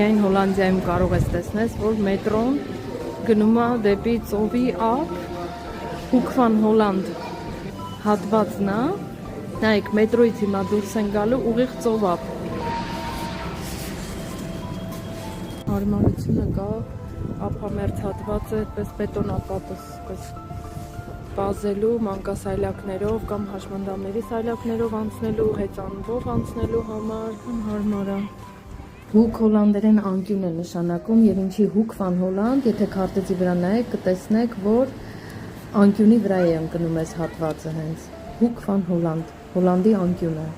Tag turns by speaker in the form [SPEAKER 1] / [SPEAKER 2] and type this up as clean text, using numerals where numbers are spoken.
[SPEAKER 1] Միայն Հոլանդիայում կարող ես տեսնել, որ մետրոն գնում է դեպի ծովի ափ, Hoek van Holland հատվածն է, նայեք մետրոյից հիմա դուրս են գալու ուղիղ ծով ափ։ Հարմարությունը կա, ափամերձ հատվածը այդպես բետոնապատս բազելու, մանկասայլակներով կամ հաշմանդամների սայլակներով անցնելու, հեծանվով անցնելու համար հարմար է։ Hoek հոլանդերեն անկյուն է նշանակում եւ ինչի Hoek van Holland, եթե քարտեզի վրա նայեք, կտեսնեք, որ անկյունի վրա է ընկնում այս հատվածը հենց։ Hoek van Holland, Հոլանդի անկյունը։